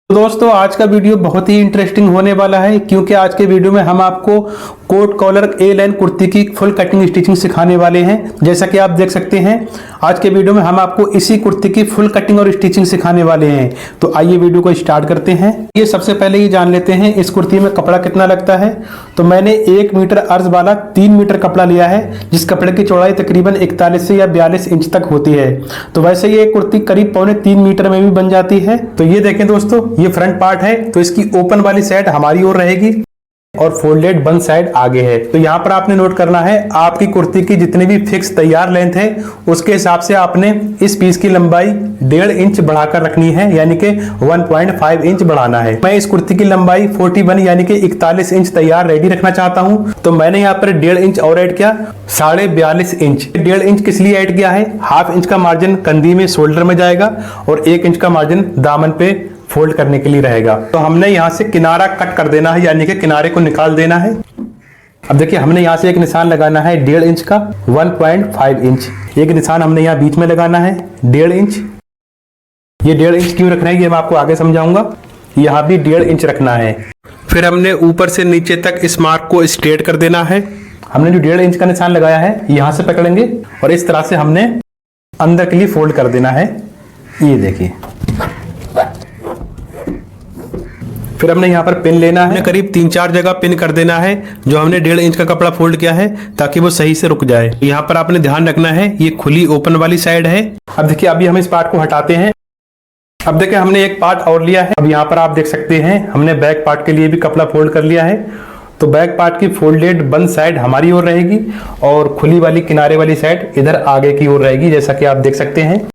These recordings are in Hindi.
तो दोस्तों आज का वीडियो बहुत ही इंटरेस्टिंग होने वाला है क्योंकि आज के वीडियो में हम आपको कोट कॉलर ए लाइन कुर्ती की फुल कटिंग स्टिचिंग सिखाने वाले हैं। जैसा कि आप देख सकते हैं आज के वीडियो में हम आपको इसी कुर्ती की फुल कटिंग और स्टिचिंग सिखाने वाले हैं। तो आइए वीडियो को स्टार्ट करते हैं। ये सबसे पहले ये जान लेते हैं इस कुर्ती में कपड़ा कितना लगता है। तो मैंने 1 मीटर अर्ज वाला 3 मीटर कपड़ा लिया है, जिस कपड़े की चौड़ाई तकरीबन 41 से या 42 इंच तक होती है। तो वैसे ये कुर्ती करीब 3.25 मीटर में भी बन जाती है। तो ये देखें दोस्तों, ये फ्रंट पार्ट है। तो इसकी ओपन वाली साइड हमारी ओर रहेगी और फोल्डेड बंद साइड आगे है। तो यहाँ पर आपने नोट करना है आपकी कुर्ती की जितनी भी फिक्स तैयार लेंथ है उसके हिसाब से आपने इस पीस की लंबाई 1.5 इंच बढ़ाकर रखनी है, यानी कि 1.5 इंच बढ़ाना है। मैं इस कुर्ती की लंबाई 41 यानी कि 41 इंच तैयार रेडी रखना चाहता हूँ। तो मैंने यहाँ पर 1.5 इंच और ऐड किया, 42.5 इंच। 1.5 इंच किस लिए ऐड किया है? 1/2 इंच का मार्जिन कंधी में शोल्डर में जाएगा और 1 इंच का मार्जिन दामन पे फोल्ड करने के लिए रहेगा। तो हमने यहां से किनारा कट कर देना है, यानी कि किनारे को निकाल देना है। अब देखिए हमने यहां से एक निशान लगाना है 1.5 इंच का, 1.5 इंच। एक निशान हमने यहां बीच में लगाना है 1.5 इंच। ये 1.5 इंच क्यों रखना है ये मैं आपको आगे समझाऊंगा। यहां भी 1.5 इंच रखना है। फिर हमने ऊपर से नीचे तक इस मार्क को स्ट्रेट कर देना है। हमने जो 1.5 इंच का निशान लगाया है यहां से पकड़ेंगे और इस तरह से हमने अंदर के लिए फोल्ड कर देना है। ये देखिए, फिर हमने यहाँ पर पिन लेना है। करीब 3-4 जगह पिन कर देना है जो हमने 1.5 इंच का कपड़ा फोल्ड किया है, ताकि वो सही से रुक जाए। यहाँ पर आपने ध्यान रखना है ये खुली ओपन वाली साइड है। अब देखिए अभी हम इस पार्ट को हटाते हैं। अब देखिए हमने एक पार्ट और लिया है। अब यहाँ पर आप देख सकते हैं हमने बैक पार्ट के लिए भी कपड़ा फोल्ड कर लिया है। तो बैक पार्ट की फोल्डेड बंद साइड हमारी ओर रहेगी और खुली वाली किनारे वाली साइड इधर आगे की ओर रहेगी, जैसा कि आप देख सकते हैं।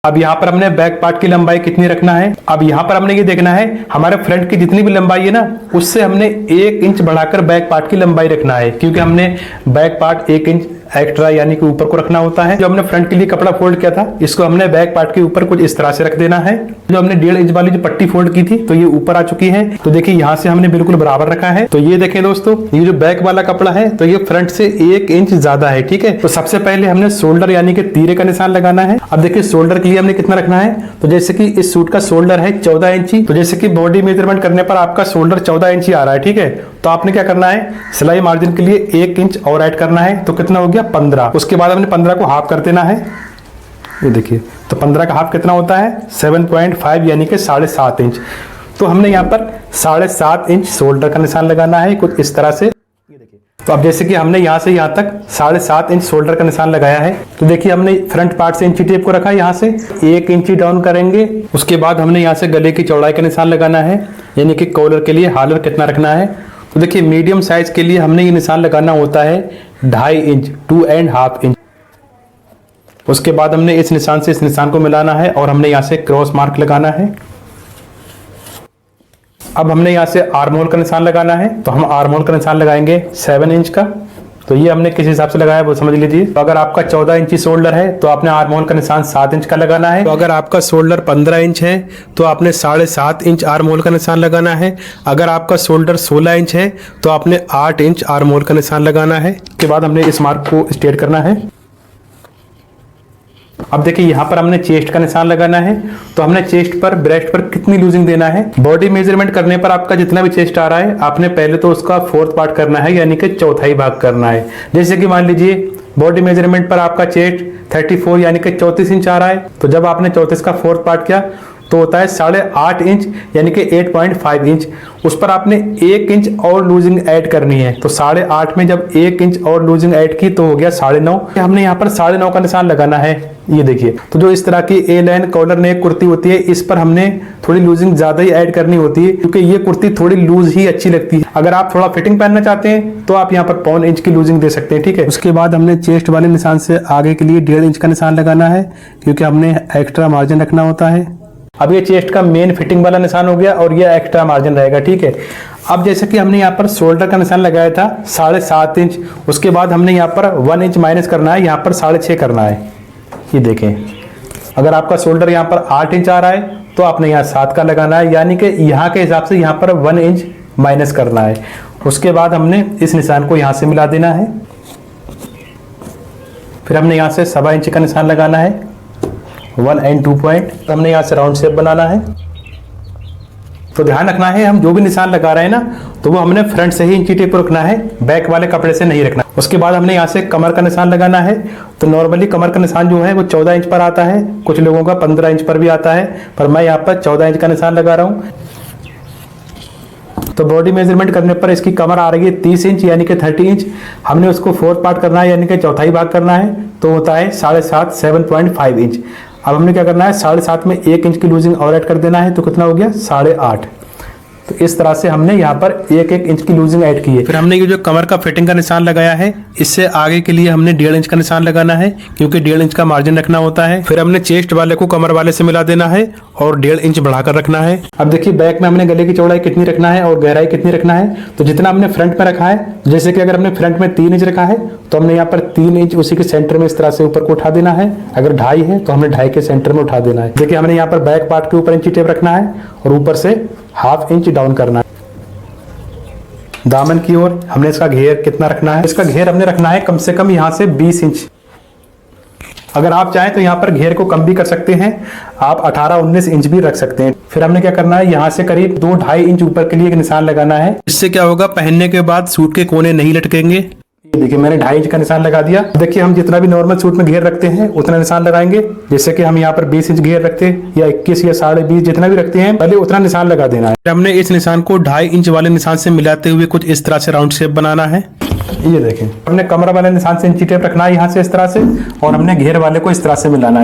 अब यहाँ पर हमने बैक पार्ट की लंबाई कितनी रखना है। अब यहाँ पर हमने ये देखना है हमारे फ्रंट की जितनी भी लंबाई है ना उससे हमने 1 इंच बढ़ाकर बैक पार्ट की लंबाई रखना है, क्योंकि हमने बैक पार्ट 1 इंच एक्स्ट्रा यानी कि ऊपर को रखना होता है। जो हमने फ्रंट के लिए कपड़ा फोल्ड किया था इसको हमने बैक पार्ट के ऊपर कुछ इस तरह से रख देना है। जो हमने 1.5 इंच वाली जो पट्टी फोल्ड की थी तो ये ऊपर आ चुकी है। तो देखिए यहाँ से हमने बिल्कुल बराबर रखा है। तो ये देखें दोस्तों, ये जो बैक वाला कपड़ा है तो ये फ्रंट से 1 इंच ज्यादा है, ठीक है। तो सबसे पहले हमने शोल्डर यानी कि तीरे का निशान लगाना है। अब देखिए शोल्डर के लिए हमने कितना रखना है। तो जैसे कि इस सूट का शोल्डर है 14 इंची, तो जैसे कि बॉडी मेजरमेंट करने पर आपका शोल्डर 14 इंची आ रहा है, ठीक है। तो आपने क्या करना है, सिलाई मार्जिन के लिए 1 इंच और ऐड करना है। तो कितना हो गया 15। उसके बाद हमने 15 को हाफ कर देना है। ये देखिए, तो 15 का हाफ कितना होता है 7.5 यानी कि 7.5 इंच। तो हमने यहाँ पर 7.5 इंच शोल्डर का निशान लगाना है कुछ इस तरह से। ये देखिए, तो अब जैसे कि हमने यहाँ से यहाँ तक 7.5 इंच शोल्डर का निशान लगाया है। तो देखिए हमने फ्रंट पार्ट से इंची टेप को रखा, यहाँ से 1 इंची डाउन करेंगे। उसके बाद हमने यहाँ से गले की चौड़ाई का निशान लगाना है, यानी कि कॉलर के लिए हालर कितना रखना है। तो देखिए मीडियम साइज के लिए हमने ये निशान लगाना होता है 2.5 इंच, 2.5 इंच। उसके बाद हमने इस निशान से इस निशान को मिलाना है और हमने यहाँ से क्रॉस मार्क लगाना है। अब हमने यहाँ से आर्म होल का निशान लगाना है। तो हम आर्म होल का निशान लगाएंगे 7 इंच का। तो ये हमने किस हिसाब से लगाया है वो समझ लीजिए। तो अगर आपका 14 इंची शोल्डर है तो आपने आर्म होल का निशान 7 इंच का लगाना है। तो अगर आपका शोल्डर 15 इंच है तो आपने 7.5 इंच आर्म होल का निशान लगाना है। अगर आपका शोल्डर 16 इंच है तो आपने 8 इंच आर्म होल का निशान लगाना है। उसके बाद हमने इस मार्क को स्ट्रेट करना है। अब देखिए यहाँ पर हमने चेस्ट का निशान लगाना है। तो हमने चेस्ट पर ब्रेस्ट पर कितनी लूजिंग देना है। बॉडी मेजरमेंट करने पर आपका जितना भी चेस्ट आ रहा है आपने पहले तो उसका 4th पार्ट करना है, यानी कि चौथाई भाग करना है। जैसे कि मान लीजिए बॉडी मेजरमेंट पर आपका चेस्ट 34 यानी कि 34 इंच आ रहा है। तो जब आपने 34 का 4th पार्ट किया तो होता है 8.5 इंच यानी कि 8.5 इंच। उस पर आपने 1 इंच और लूजिंग ऐड करनी है। तो 8.5 में जब 1 इंच और लूजिंग ऐड की तो हो गया 9.5। हमने यहाँ पर 9.5 का निशान लगाना है। ये देखिए, तो जो इस तरह की ए लाइन कॉलर नेक कुर्ती होती है इस पर हमने थोड़ी लूजिंग ज्यादा ही ऐड करनी होती है, क्योंकि ये कुर्ती थोड़ी लूज ही अच्छी लगती है। अगर आप थोड़ा फिटिंग पहनना चाहते हैं तो आप यहाँ पर 1.5 इंच की लूजिंग दे सकते हैं, ठीक है। उसके बाद हमने चेस्ट वाले निशान से आगे के लिए 1.5 इंच का निशान लगाना है, क्योंकि हमने एक्स्ट्रा मार्जिन रखना होता है। अब ये चेस्ट का मेन फिटिंग वाला निशान हो गया और ये एक्स्ट्रा मार्जिन रहेगा, ठीक है। अब जैसे कि हमने यहाँ पर शोल्डर का निशान लगाया था 7.5 इंच। उसके बाद हमने यहाँ पर 1 इंच माइनस करना है, यहाँ पर 6.5 करना है। ये देखें, अगर आपका शोल्डर यहाँ पर 8 इंच आ रहा है तो आपने यहाँ 7 का लगाना है, यानी कि यहाँ के हिसाब से यहाँ पर 1 इंच माइनस करना है। उसके बाद हमने इस निशान को यहाँ से मिला देना है। फिर हमने यहाँ से 1.25 इंच का निशान लगाना है, 1 and 2 पॉइंट। हमने यहाँ से राउंड शेप बनाना है। तो ध्यान रखना है, हम जो भी निशान लगा रहे हैं ना, तो वो हमने फ्रंट से ही इंची टेप को रखना है, बैक वाले कपड़े से नहीं रखना। उसके बाद हमने यहाँ से कमर का निशान लगाना है। तो नॉर्मली कमर का निशान जो है वो 14 इंच पर आता है, कुछ लोगों का 15 इंच पर भी आता है, पर मैं यहाँ पर 14 इंच का निशान लगा रहा हूँ। तो बॉडी मेजरमेंट करने पर इसकी कमर आ रही है 30 इंच यानी कि 30 इंच। हमने उसको 4 पार्ट करना है यानी कि चौथाई भाग करना है, तो होता है 7.5 7.5 इंच। अब हमने क्या करना है, 7.5 में 1 इंच की लूजिंग और ऐड कर देना है, तो कितना हो गया 8.5। तो इस तरह से हमने यहाँ पर 1-1 इंच की लूजिंग ऐड की है। फिर हमने ये जो कमर का फिटिंग का निशान लगाया है, इससे आगे के लिए हमने 1.5 इंच का निशान लगाना है, क्योंकि 1.5 इंच का मार्जिन रखना होता है। फिर हमने चेस्ट वाले को कमर वाले से मिला देना है और 1.5 इंच बढ़ाकर रखना है। अब देखिए बैक में हमने गले की चौड़ाई कितनी रखना है और गहराई कितनी रखना है। तो जितना हमने फ्रंट में रखा है, जैसे कि अगर हमने फ्रंट में 3 इंच रखा है, तो हमने यहाँ पर 3 इंच उसी के सेंटर में इस तरह से ऊपर को उठा देना है। अगर 2.5 है तो हमने 2.5 के सेंटर में उठा देना है। देखिए हमने यहाँ पर बैक पार्ट के ऊपर इंची टेप रखना है और ऊपर से 1/2 इंच डाउन करना है। दामन की ओर हमने इसका घेर कितना रखना है, इसका घेर हमने रखना है कम से कम यहाँ से 20 इंच। अगर आप चाहें तो यहाँ पर घेर को कम भी कर सकते हैं, आप 18-19 इंच भी रख सकते हैं। फिर हमने क्या करना है, यहाँ से करीब 2-2.5 इंच ऊपर के लिए एक निशान लगाना है। इससे क्या होगा, पहनने के बाद सूट के कोने नहीं लटकेंगे। देखिए मैंने 2.5 इंच का निशान लगा दिया। देखिए हम जितना भी नॉर्मल सूट में घेर रखते हैं उतना निशान लगाएंगे। जैसे कि हम यहाँ पर 20 इंच घेर रखते हैं या 21 या 20.5 जितना भी रखते हैं, पहले उतना निशान लगा देना है। हमने इस निशान को 2.5 इंच वाले निशान से मिलाते हुए कुछ इस तरह से राउंड शेप बनाना है। ये देखें हमने कमर वाले निशान से इंची टेप रखना है यहाँ से इस तरह से, और हमने घेर वाले को इस तरह से मिलाना है।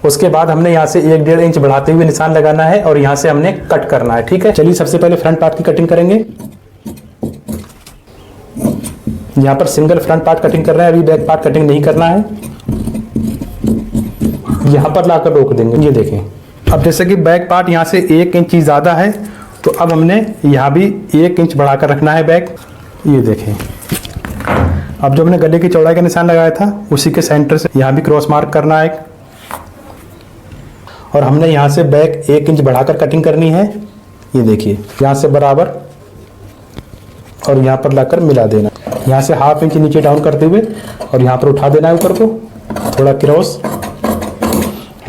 उसके बाद हमने यहाँ से 1-1.5 इंच बढ़ाते हुए निशान लगाना है और यहाँ से हमने कट करना है। ठीक है, चलिए सबसे पहले फ्रंट पार्ट की कटिंग करेंगे। यहाँ पर सिंगल फ्रंट पार्ट कटिंग कर रहे हैं, अभी बैक पार्ट कटिंग नहीं करना है। यहाँ पर लाकर रोक देंगे। ये देखें, अब जैसे कि बैक पार्ट यहाँ से 1 इंच ज्यादा है, तो अब हमने यहाँ भी 1 इंच बढ़ाकर रखना है बैक। ये देखें, अब जो हमने गले की चौड़ाई का निशान लगाया था उसी के सेंटर से यहाँ भी क्रॉस मार्क करना है, और हमने यहाँ से बैक 1 इंच बढ़ाकर कटिंग करनी है। ये देखिए यहाँ से बराबर और यहाँ पर लाकर मिला देना। यहाँ से 1/2 इंच नीचे डाउन करते हुए और यहाँ पर उठा देना है ऊपर को थोड़ा क्रॉस,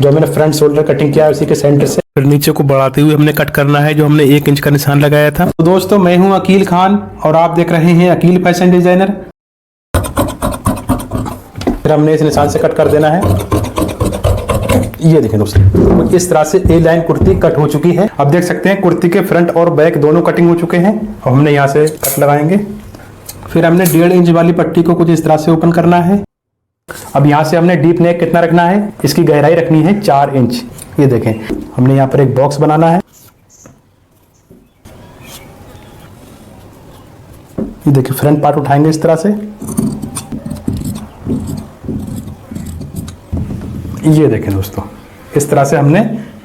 जो मैंने फ्रंट शोल्डर कटिंग किया है उसी के सेंटर से। फिर नीचे को बढ़ाते हुए हमने कट करना है जो हमने 1 इंच का निशान लगाया था। तो दोस्तों मैं हूँ अकील खान और आप देख रहे हैं अकील फैशन डिजाइनर। फिर हमने इस निशान से कट कर देना है। ये देखें दोस्तों, इस तरह से ए लाइन कुर्ती कट हो चुकी है। अब देख सकते हैं कुर्ती के फ्रंट और बैक दोनों कटिंग हो चुके हैं और हमने यहाँ से कट लगाएंगे। फिर हमने 1.5 इंच वाली पट्टी को कुछ इस तरह से ओपन करना है। अब यहाँ से हमने डीप नेक कितना रखना है, इसकी गहराई रखनी है 4 इंच। ये देखें हमने यहाँ पर एक बॉक्स बनाना है। ये देखिए फ्रंट पार्ट उठाएंगे इस तरह से। ये देखें दोस्तों, इस तरह से हमने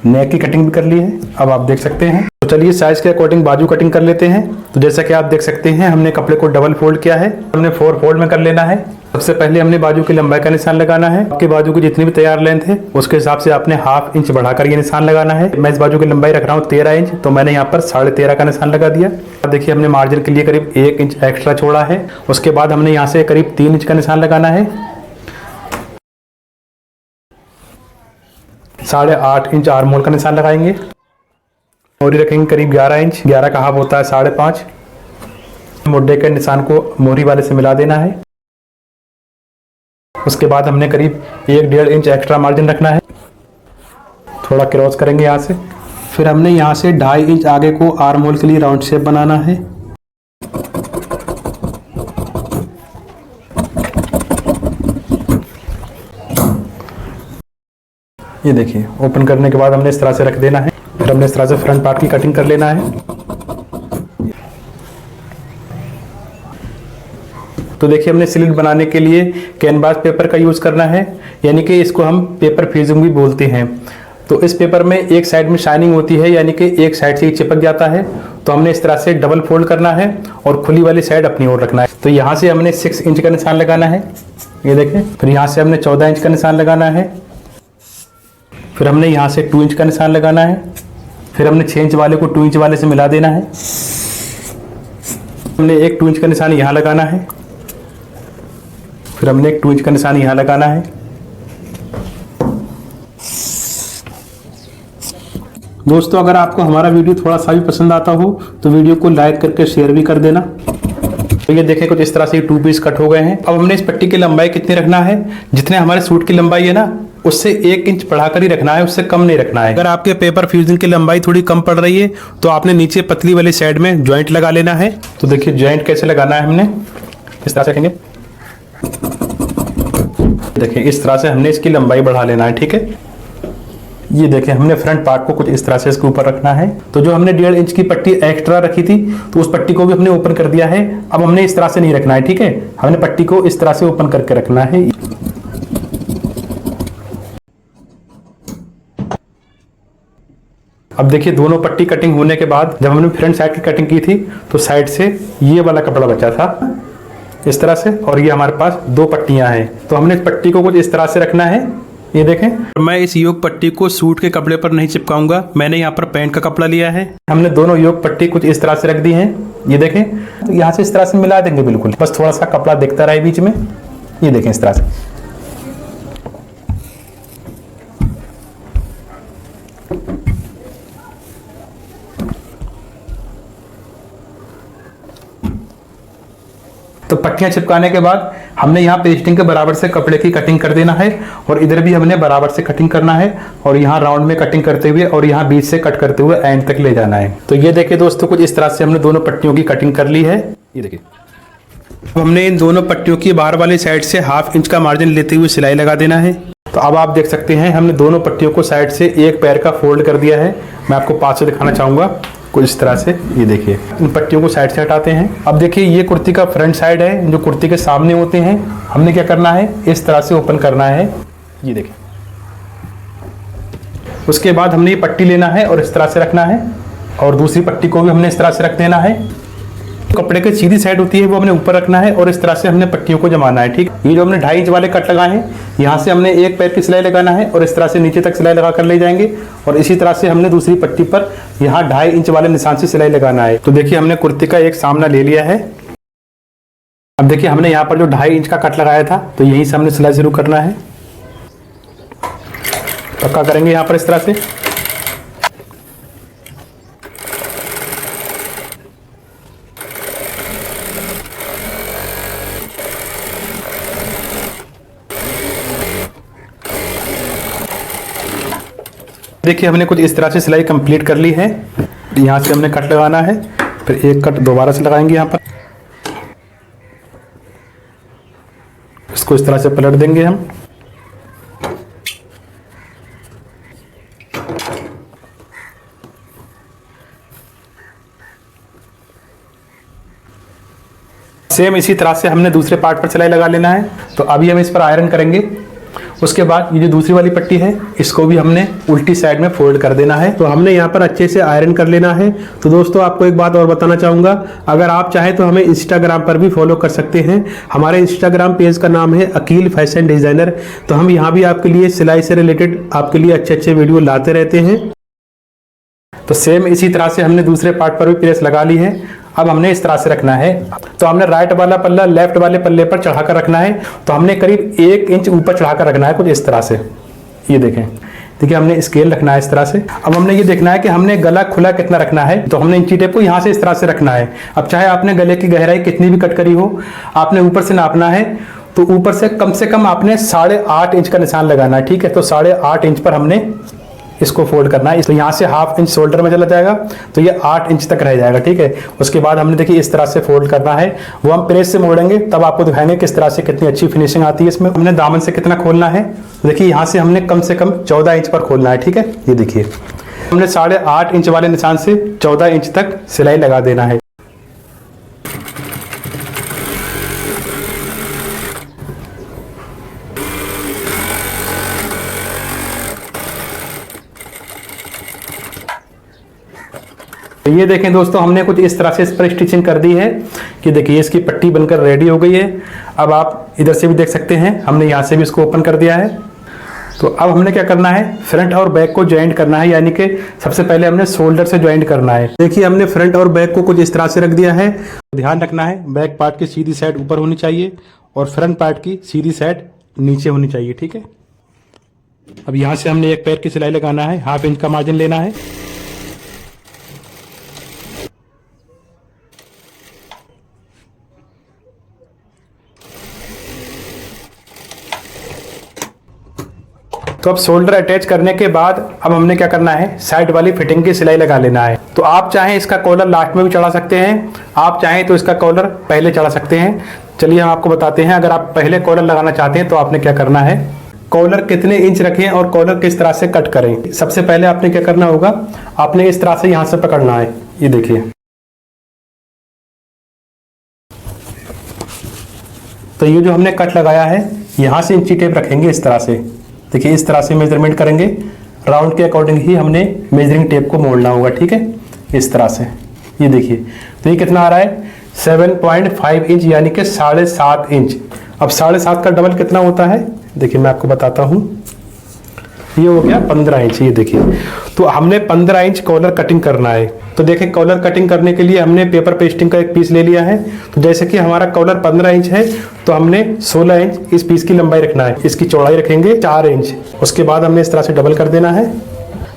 नेक की कटिंग भी कर ली है। अब आप देख सकते हैं। तो चलिए साइज के अकॉर्डिंग बाजू कटिंग कर लेते हैं। तो जैसा कि आप देख सकते हैं हमने कपड़े को डबल फोल्ड किया है, हमने 4 फोल्ड में कर लेना है। सबसे पहले हमने बाजू की लंबाई का निशान लगाना है। आपके बाजू की जितनी भी तैयार लेंथ है उसके हिसाब से आपने 1/2 इंच बढ़ाकर ये निशान लगाना है। मैं इस बाजू की लंबाई रख रहा हूँ 13 इंच, तो मैंने यहाँ पर 13.5 का निशान लगा दिया। देखिए हमने मार्जिन के लिए करीब 1 इंच एक्स्ट्रा छोड़ा है। उसके बाद हमने यहाँ से करीब 3 इंच का निशान लगाना है। 8.5 इंच आर्म होल का निशान लगाएंगे। मोहरी रखेंगे करीब 11 इंच, 11 का हाफ होता है 5.5। मुड्डे के निशान को मोहरी वाले से मिला देना है। उसके बाद हमने करीब 1-1.5 इंच एक्स्ट्रा मार्जिन रखना है, थोड़ा क्रॉस करेंगे यहाँ से। फिर हमने यहाँ से 2.5 इंच आगे को आर्म होल के लिए राउंड शेप बनाना है। ये देखिए ओपन करने के बाद हमने इस तरह से रख देना है। फिर हमने इस तरह से फ्रंट पार्ट की कटिंग कर लेना है। तो देखिए हमने स्लिट बनाने के लिए कैनवास पेपर का यूज करना है, यानी कि इसको हम पेपर फ्यूजिंग भी बोलते हैं। तो इस पेपर में एक साइड में शाइनिंग होती है, यानी कि एक साइड से ही चिपक जाता है। तो हमने इस तरह से डबल फोल्ड करना है और खुली वाली साइड अपनी ओर रखना है। तो यहाँ से हमने 6 इंच का निशान लगाना है। ये देखें, फिर यहाँ से हमने 14 इंच का निशान लगाना है। फिर हमने यहाँ से 2 इंच का निशान लगाना है। फिर हमने 6 इंच वाले को 2 इंच वाले से मिला देना है। हमने एक 2 इंच का निशान यहाँ लगाना है। फिर हमने एक 2 इंच का निशान यहाँ लगाना है। दोस्तों अगर आपको हमारा वीडियो थोड़ा सा भी पसंद आता हो तो वीडियो को लाइक करके शेयर भी कर देना। तो ये देखें कुछ इस तरह से 2 पीस कट हो गए हैं। अब हमने इस पट्टी की लंबाई कितनी रखना है, जितने हमारे सूट की लंबाई है ना उससे 1 इंच बढ़ाकर ही रखना है, उससे कम नहीं रखना है। अगर आपके पेपर फ्यूजन की लंबाई थोड़ी कम पड़ रही है तो आपने नीचे पतली वाली साइड में ज्वाइंट लगा लेना है। तो देखिए ज्वाइंट कैसे लगाना है, हमने इस तरह से रखेंगे। देखिए इस तरह से हमने इसकी लंबाई बढ़ा लेना है, ठीक है। ये देखें हमने फ्रंट पार्ट को कुछ इस तरह से इसके ऊपर रखना है। तो जो हमने 1.5 इंच की पट्टी एक्स्ट्रा रखी थी तो उस पट्टी को भी हमने ओपन कर दिया है। अब हमने इस तरह से नहीं रखना है, ठीक है, हमने पट्टी को इस तरह से ओपन करके रखना है। अब देखिए दोनों पट्टी कटिंग होने के बाद जब हमने फ्रंट साइड की कटिंग की थी तो साइड से ये वाला कपड़ा बचा था इस तरह से, और ये हमारे पास 2 पट्टियां हैं। तो हमने इस पट्टी को कुछ इस तरह से रखना है। ये देखें मैं इस योग पट्टी को सूट के कपड़े पर नहीं चिपकाऊंगा, मैंने यहाँ पर पैंट का कपड़ा लिया है। हमने दोनों योग पट्टी कुछ इस तरह से रख दी हैं। ये देखें तो यहाँ से इस तरह से मिला देंगे बिल्कुल, बस थोड़ा सा कपड़ा दिखता रहे बीच में। ये देखें इस तरह से। तो पट्टियां चिपकाने के बाद हमने यहाँ पेस्टिंग के बराबर से कपड़े की कटिंग कर देना है और इधर भी हमने बराबर से कटिंग करना है और यहाँ राउंड में कटिंग करते हुए और यहाँ बीच से कट करते हुए एंड तक ले जाना है। तो ये देखिए दोस्तों कुछ इस तरह से हमने दोनों पट्टियों की कटिंग कर ली है। ये देखिए अब हमने इन दोनों पट्टियों की बाहर वाली साइड से 1/2 इंच का मार्जिन लेते हुए सिलाई लगा देना है। तो अब आप देख सकते हैं हमने दोनों पट्टियों को साइड से एक पैर का फोल्ड कर दिया है। मैं आपको पास से दिखाना चाहूंगा कुछ इस तरह से। ये देखिए इन पट्टियों को साइड से हटाते हैं। अब देखिए ये कुर्ती का फ्रंट साइड है, जो कुर्ती के सामने होते हैं हमने क्या करना है, इस तरह से ओपन करना है। ये देखिए उसके बाद हमने ये पट्टी लेना है और इस तरह से रखना है और दूसरी पट्टी को भी हमने इस तरह से रख देना है। कपड़े की सीधी साइड होती है वो हमने ऊपर रखना है और इस तरह से हमने पट्टियों को जमाना है, ठीक। ये जो हमने 2.5 इंच वाले कट लगाए हैं यहाँ से हमने एक पैर की सिलाई लगाना है और इस तरह से नीचे तक सिलाई लगा कर ले जाएंगे और इसी तरह से हमने दूसरी पट्टी पर यहाँ 2.5 इंच वाले निशान से सिलाई लगाना है। तो देखिए हमने कुर्ती का एक सामना ले लिया है। अब देखिए हमने यहाँ पर जो 2.5 इंच का कट लगाया था तो यहीं से हमने सिलाई शुरू करना है। पक्का करेंगे यहाँ पर इस तरह से। देखिए हमने कुछ इस तरह से सिलाई कंप्लीट कर ली है। यहाँ से हमने कट लगाना है, फिर एक कट दोबारा से लगाएंगे यहाँ पर। इसको इस तरह से पलट देंगे हम। सेम इसी तरह से हमने दूसरे पार्ट पर सिलाई लगा लेना है। तो अभी हम इस पर आयरन करेंगे। उसके बाद ये जो दूसरी वाली पट्टी है इसको भी हमने उल्टी साइड में फोल्ड कर देना है। तो हमने यहाँ पर अच्छे से आयरन कर लेना है। तो दोस्तों आपको एक बात और बताना चाहूँगा, अगर आप चाहें तो हमें इंस्टाग्राम पर भी फॉलो कर सकते हैं। हमारे इंस्टाग्राम पेज का नाम है अकील फैशन डिज़ाइनर। तो हम यहाँ भी आपके लिए सिलाई से रिलेटेड आपके लिए अच्छे अच्छे वीडियो लाते रहते हैं। तो सेम इसी तरह से हमने दूसरे पार्ट पर भी प्रेस लगा ली है। अब हमने इस तरह से रखना है। तो हमने राइट वाला पल्ला लेफ्ट वाले पल्ले पर चढ़ाकर रखना है। तो हमने करीब 1 इंच ऊपर चढ़ाकर रखना है कुछ इस तरह से। ये देखें, देखिए हमने स्केल रखना है इस तरह से। अब हमने ये देखना है कि हमने गला खुला कितना रखना है। तो हमने इंची टेप को यहाँ से इस तरह से रखना है। अब चाहे आपने गले की गहराई कितनी भी कट करी हो, आपने ऊपर से नापना है। तो ऊपर से कम आपने 8.5 इंच का निशान लगाना है, ठीक है। तो 8.5 इंच पर हमने इसको फोल्ड करना है। तो यहाँ से 1/2 इंच शोल्डर में चला जाएगा तो ये 8 इंच तक रह जाएगा, ठीक है। उसके बाद हमने देखिए इस तरह से फोल्ड करना है। वो हम प्रेस से मोड़ेंगे तब आपको दिखाएंगे किस तरह से कितनी अच्छी फिनिशिंग आती है इसमें। हमने दामन से कितना खोलना है, देखिए यहाँ से हमने कम से कम 14 इंच पर खोलना है, ठीक है। ये देखिए हमने 8.5 इंच वाले निशान से 14 इंच तक सिलाई लगा देना है। तो ये देखें दोस्तों हमने कुछ इस तरह से इस पर स्टिचिंग कर दी है कि देखिए इसकी पट्टी बनकर रेडी हो गई है। अब आप इधर से भी देख सकते हैं हमने यहाँ से भी इसको ओपन कर दिया है। तो अब हमने क्या करना है, फ्रंट और बैक को ज्वाइंट करना है, यानी कि सबसे पहले हमने शोल्डर से ज्वाइंट करना है। देखिए हमने फ्रंट और बैक को कुछ इस तरह से रख दिया है। ध्यान रखना है बैक पार्ट की सीधी साइड ऊपर होनी चाहिए और फ्रंट पार्ट की सीधी साइड नीचे होनी चाहिए, ठीक है। अब यहाँ से हमने एक पैर की सिलाई लगाना है, 1/2 इंच का मार्जिन लेना है। तो अब शोल्डर अटैच करने के बाद अब हमने क्या करना है, साइड वाली फिटिंग की सिलाई लगा लेना है। तो आप चाहें इसका कॉलर लास्ट में भी चढ़ा सकते हैं, आप चाहें तो इसका कॉलर पहले चढ़ा सकते हैं। चलिए हम आपको बताते हैं। अगर आप पहले कॉलर लगाना चाहते हैं तो आपने क्या करना है, कॉलर कितने इंच रखें और कॉलर किस तरह से कट करें। सबसे पहले आपने क्या करना होगा, आपने इस तरह से यहाँ से पकड़ना है। ये देखिए, तो ये जो हमने कट लगाया है यहाँ से इंची टेप रखेंगे इस तरह से। देखिए इस तरह से मेजरमेंट करेंगे, राउंड के अकॉर्डिंग ही हमने मेजरिंग टेप को मोड़ना होगा, ठीक है, इस तरह से। ये देखिए, तो ये कितना आ रहा है, 7.5 इंच यानी कि 7.5 इंच। अब 7.5 का डबल कितना होता है, देखिए मैं आपको बताता हूँ, ये हो गया 15 इंच। ये देखिए, तो हमने 15 इंच कॉलर कटिंग करना है। तो देखिए कॉलर कटिंग करने के लिए हमने पेपर पेस्टिंग का एक पीस ले लिया है। तो जैसे कि हमारा कॉलर 15 इंच है तो हमने 16 इंच इस पीस की लंबाई रखना है। इसकी चौड़ाई रखेंगे 4 इंच। उसके बाद हमने इस तरह से डबल कर देना है।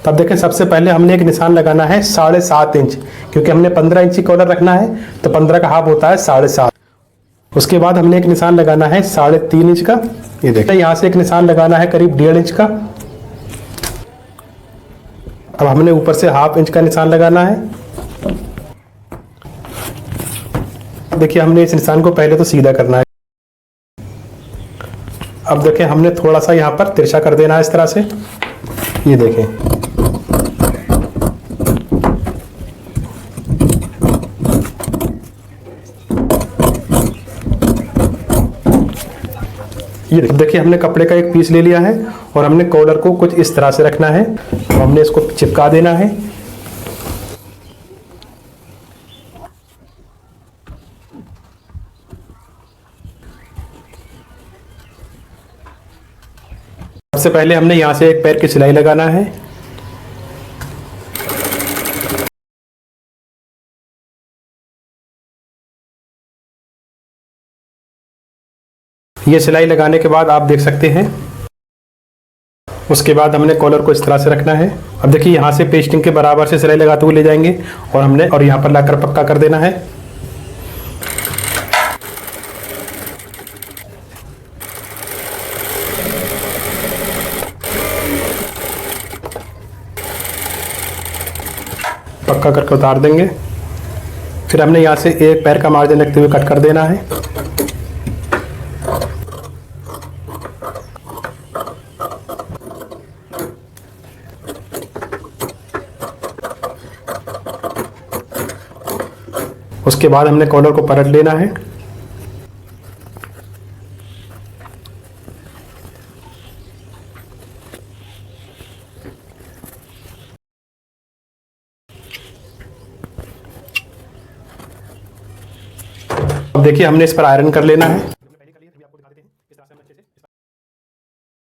तब देखें सबसे पहले हमने एक निशान लगाना है 7.5 इंच, क्योंकि हमने 15 इंच की कॉलर रखना है तो 15 का हाफ होता है 7.5। उसके बाद हमने एक निशान लगाना है 3.5 इंच का। ये देखिए यहाँ से एक निशान लगाना है करीब 1.5 इंच का। अब हमने ऊपर से हाफ इंच का निशान लगाना है। देखिए हमने इस निशान को पहले तो सीधा करना है। अब देखिए हमने थोड़ा सा यहाँ पर तिरछा कर देना है इस तरह से। ये देखें, ये देखिए हमने कपड़े का एक पीस ले लिया है और हमने कॉलर को कुछ इस तरह से रखना है। तो हमने इसको चिपका देना है। सबसे पहले हमने यहां से एक पैर की सिलाई लगाना है। ये सिलाई लगाने के बाद आप देख सकते हैं, उसके बाद हमने कॉलर को इस तरह से रखना है। अब देखिए यहाँ से पेस्टिंग के बराबर से सिलाई लगाते हुए ले जाएंगे और यहाँ पर लाकर पक्का कर देना है। पक्का करके उतार देंगे। फिर हमने यहाँ से एक पैर का मार्जिन रखते हुए कट कर देना है। उसके बाद हमने कॉलर को पलट लेना है। अब देखिए हमने इस पर आयरन कर लेना है।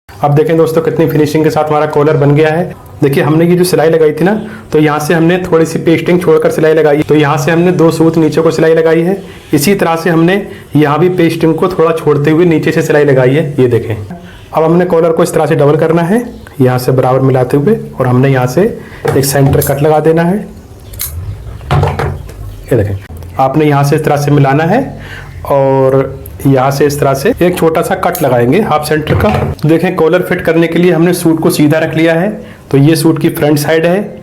अब देखें दोस्तों कितनी फिनिशिंग के साथ हमारा कॉलर बन गया है। देखिए हमने ये जो सिलाई लगाई थी ना, तो यहाँ से हमने थोड़ी सी पेस्टिंग छोड़कर सिलाई लगाई। तो यहाँ से हमने 2 सूत नीचे को सिलाई लगाई है। इसी तरह से हमने यहाँ भी पेस्टिंग को थोड़ा छोड़ते हुए नीचे से सिलाई लगाई है। ये देखें, अब हमने कॉलर को इस तरह से डबल करना है, यहाँ से बराबर मिलाते हुए, और हमने यहाँ से एक सेंटर कट लगा देना है। ये देखें, आपने यहाँ से इस तरह से मिलाना है और यहाँ से इस तरह से एक छोटा सा कट लगाएंगे हाफ सेंटर का। देखें कॉलर फिट करने के लिए हमने सूट को सीधा रख लिया है। तो ये सूट की फ्रंट साइड है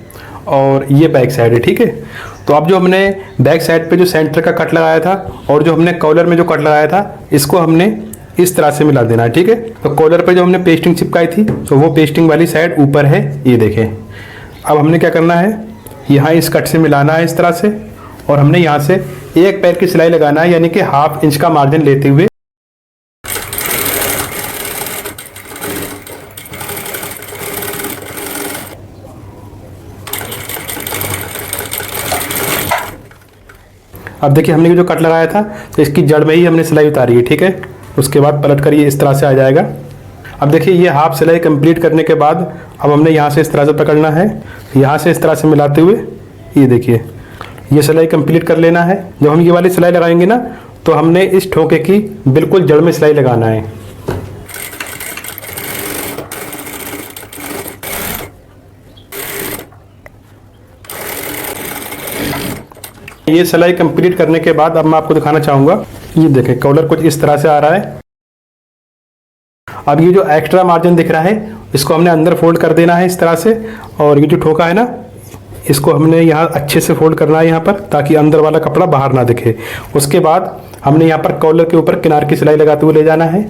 और ये बैक साइड है, ठीक है। तो अब जो हमने बैक साइड पे जो सेंटर का कट लगाया था और जो हमने कॉलर में जो कट लगाया था, इसको हमने इस तरह से मिला देना है, ठीक है। तो कॉलर पे जो हमने पेस्टिंग चिपकाई थी तो वो पेस्टिंग वाली साइड ऊपर है। ये देखें, अब हमने क्या करना है, यहाँ इस कट से मिलाना है इस तरह से, और हमने यहाँ से एक पैर की सिलाई लगाना है, यानी कि हाफ इंच का मार्जिन लेते हुए। अब देखिए हमने जो कट लगाया था तो इसकी जड़ में ही हमने सिलाई उतारी है, ठीक है। उसके बाद पलट कर ये इस तरह से आ जाएगा। अब देखिए ये हाफ सिलाई कंप्लीट करने के बाद अब हमने यहाँ से इस तरह से पकड़ना है, यहाँ से इस तरह से मिलाते हुए ये देखिए ये सिलाई कंप्लीट कर लेना है। जब हम ये वाली सिलाई लगाएंगे ना तो हमने इस ठोके की बिल्कुल जड़ में सिलाई लगाना है। ये सिलाई कंप्लीट करने के बाद अब मैं आपको दिखाना चाहूँगा, ये देखें कॉलर कुछ इस तरह से आ रहा है। अब ये जो एक्स्ट्रा मार्जिन दिख रहा है इसको हमने अंदर फोल्ड कर देना है इस तरह से, और ये जो ठोका है ना इसको हमने यहाँ अच्छे से फोल्ड करना है यहाँ पर, ताकि अंदर वाला कपड़ा बाहर ना दिखे। उसके बाद हमने यहाँ पर कॉलर के ऊपर किनार की सिलाई लगाते हुए ले जाना है।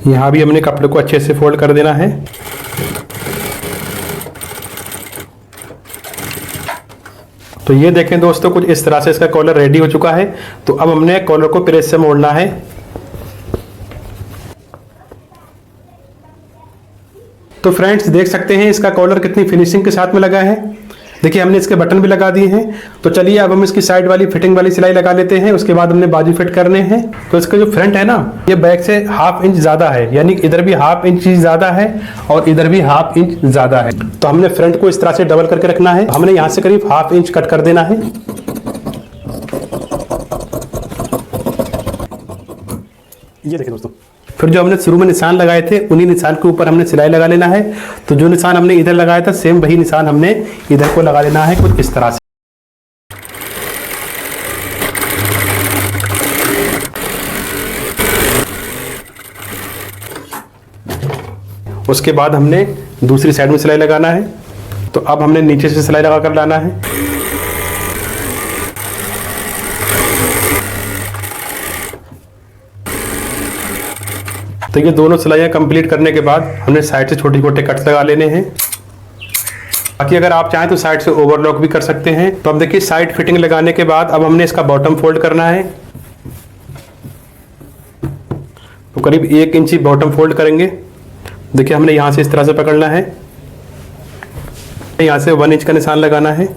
यहाँ भी हमने कपड़े को अच्छे से फोल्ड कर देना है। तो ये देखें दोस्तों, कुछ इस तरह से इसका कॉलर रेडी हो चुका है। तो अब हमने कॉलर को प्रेस से मोड़ना है। तो फ्रेंड्स देख सकते हैं इसका कॉलर कितनी फिनिशिंग के साथ में लगा है। देखिए हमने इसके बटन भी लगा दिए हैं। तो चलिए अब हम इसकी साइड वाली फिटिंग वाली सिलाई लगा लेते हैं। उसके बाद हमने बाजू फिट करने हैं। तो इसका जो फ्रंट है ना, ये बैक से 1/2 इंच ज़्यादा है, यानी इधर भी 1/2 इंच ज़्यादा है और इधर भी 1/2 इंच ज़्यादा है। तो हमने फ्रंट को इस तरह से डबल करके रखना है। हमने यहाँ से करीब 1/2 इंच कट कर देना है। ये देखिए दोस्तों, फिर जो हमने शुरू में निशान लगाए थे उन्हीं निशान के ऊपर हमने सिलाई लगा लेना है। तो जो निशान हमने इधर लगाया था सेम वही निशान हमने इधर को लगा लेना है, कुछ इस तरह से। उसके बाद हमने दूसरी साइड में सिलाई लगाना है। तो अब हमने नीचे से सिलाई लगा कर लाना है। तो ये दोनों सिलाइयाँ कंप्लीट करने के बाद हमने साइड से छोटे छोटे कट्स लगा लेने हैं। बाकी अगर आप चाहें तो साइड से ओवरलॉक भी कर सकते हैं। तो अब देखिए साइड फिटिंग लगाने के बाद अब हमने इसका बॉटम फोल्ड करना है। तो करीब 1 इंच बॉटम फोल्ड करेंगे। देखिए हमने यहाँ से इस तरह से पकड़ना है, यहाँ से 1 इंच का निशान लगाना है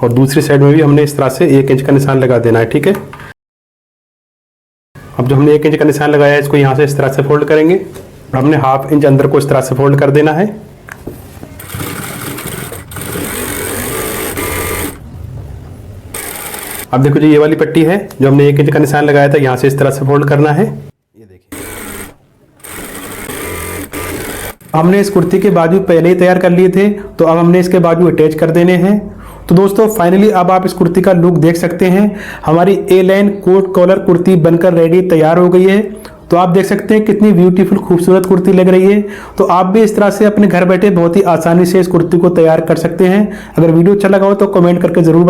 और दूसरी साइड में भी हमने इस तरह से 1 इंच का निशान लगा देना है। ठीक है, अब जो हमने 1 इंच का निशान लगाया है इसको यहाँ से इस तरह से फोल्ड करेंगे। हमने 1/2 इंच अंदर को इस तरह से फोल्ड कर देना है। अब देखो जो ये वाली पट्टी है जो हमने 1 इंच का निशान लगाया था, यहाँ से इस तरह से फोल्ड करना है। ये देखिए हमने इस कुर्ती के बाजू पहले ही तैयार कर लिए थे, तो अब हमने इसके बाजू अटैच कर देने हैं। तो दोस्तों फाइनली अब आप इस कुर्ती का लुक देख सकते हैं। हमारी ए लाइन कोट कॉलर कुर्ती बनकर रेडी तैयार हो गई है। तो आप देख सकते हैं कितनी ब्यूटीफुल खूबसूरत कुर्ती लग रही है। तो आप भी इस तरह से अपने घर बैठे बहुत ही आसानी से इस कुर्ती को तैयार कर सकते हैं। अगर वीडियो अच्छा लगा हो तो कमेंट करके जरूर